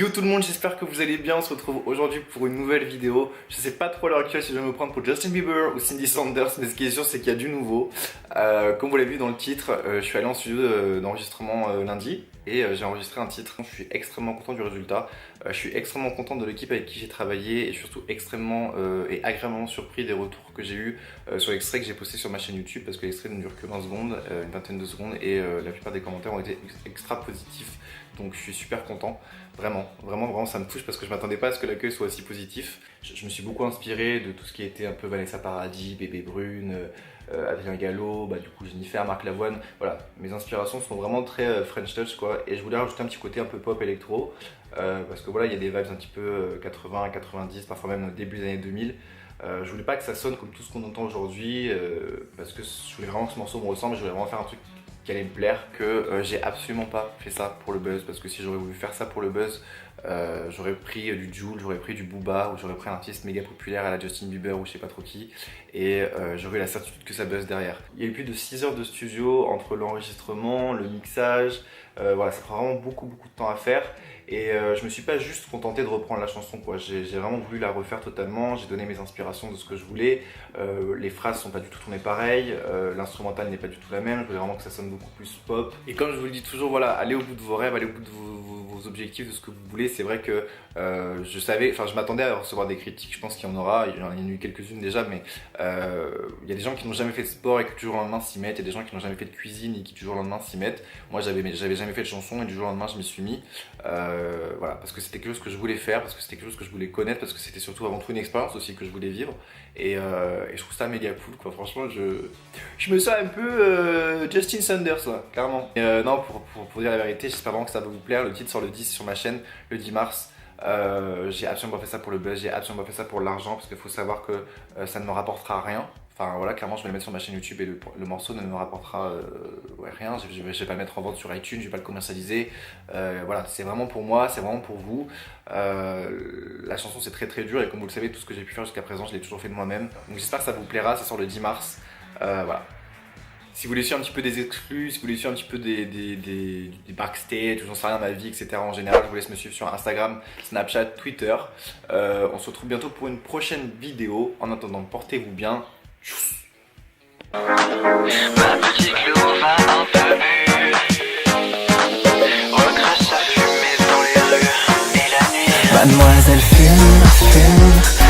Hello tout le monde, j'espère que vous allez bien. On se retrouve aujourd'hui pour une nouvelle vidéo. Je sais pas trop à l'heure actuelle si je vais me prendre pour Justin Bieber ou Cindy Sanders, mais ce qui est sûr c'est qu'il y a du nouveau. Comme vous l'avez vu dans le titre, je suis allé en studio d'enregistrement lundi et j'ai enregistré un titre. Je suis extrêmement content du résultat. Je suis extrêmement content de l'équipe avec qui j'ai travaillé et surtout extrêmement et agréablement surpris des retours que j'ai eu sur l'extrait que j'ai posté sur ma chaîne YouTube, parce que l'extrait ne dure que 20 secondes, une vingtaine de secondes, et la plupart des commentaires ont été extra positifs. Donc je suis super content, vraiment ça me touche parce que je m'attendais pas à ce que l'accueil soit aussi positif. Je me suis beaucoup inspiré de tout ce qui était un peu Vanessa Paradis, Bébé Brune, Adrien Gallo, du coup Jennifer, Marc Lavoine. Voilà, mes inspirations sont vraiment très French Touch quoi, et je voulais rajouter un petit côté un peu pop électro, parce que voilà, il y a des vibes un petit peu 80, 90, parfois même début des années 2000. Je voulais pas que ça sonne comme tout ce qu'on entend aujourd'hui, parce que je voulais vraiment que ce morceau me ressemble, je voulais vraiment faire un truc qui allait me plaire, que j'ai absolument pas fait ça pour le buzz, parce que si j'aurais voulu faire ça pour le buzz, j'aurais pris du Jul, j'aurais pris du Booba, ou j'aurais pris un artiste méga populaire à la Justin Bieber ou je sais pas trop qui, et j'aurais la certitude que ça buzz derrière. Il y a eu plus de 6 heures de studio entre l'enregistrement, le mixage, voilà, ça prend vraiment beaucoup de temps à faire. Et je me suis pas juste contenté de reprendre la chanson quoi, j'ai vraiment voulu la refaire totalement, j'ai donné mes inspirations de ce que je voulais, les phrases sont pas du tout tournées pareil, l'instrumental n'est pas du tout la même, je voulais vraiment que ça sonne beaucoup plus pop. Et comme je vous le dis toujours, voilà, allez au bout de vos rêves, allez au bout de vos objectifs, de ce que vous voulez. C'est vrai que je m'attendais à recevoir des critiques, je pense qu'il y en aura, il y en a eu quelques-unes déjà, mais il y a des gens qui n'ont jamais fait de sport et qui du jour au lendemain s'y mettent, il y a des gens qui n'ont jamais fait de cuisine et qui du jour au lendemain s'y mettent. Moi j'avais jamais fait de chanson et du jour au lendemain je m'y suis mis. Voilà, parce que c'était quelque chose que je voulais faire, parce que c'était quelque chose que je voulais connaître, parce que c'était surtout avant tout une expérience aussi que je voulais vivre, et je trouve ça méga cool quoi. Franchement je me sens un peu Justin Sanders là, clairement. Non, pour dire la vérité, j'espère vraiment que ça va vous plaire. Le titre sort le 10 sur ma chaîne, le 10 mars. J'ai absolument pas fait ça pour le buzz, j'ai absolument pas fait ça pour l'argent, parce qu'il faut savoir que ça ne me rapportera rien. Enfin voilà, clairement je vais le mettre sur ma chaîne YouTube et le morceau ne me rapportera rien. Je vais pas le mettre en vente sur iTunes, je vais pas le commercialiser. Voilà, c'est vraiment pour moi, c'est vraiment pour vous. La chanson c'est très dur, et comme vous le savez, tout ce que j'ai pu faire jusqu'à présent, je l'ai toujours fait de moi-même. Donc j'espère que ça vous plaira, ça sort le 10 mars. Voilà. Si vous voulez suivre un petit peu des exclus, si vous voulez suivre un petit peu des backstage, j'en sais rien, ma vie, etc. en général, je vous laisse me suivre sur Instagram, Snapchat, Twitter. On se retrouve bientôt pour une prochaine vidéo. En attendant, portez-vous bien. Ma petite Lou va un peu bu, retrace sa fumée dans les rues et la nuit. Mademoiselle fume,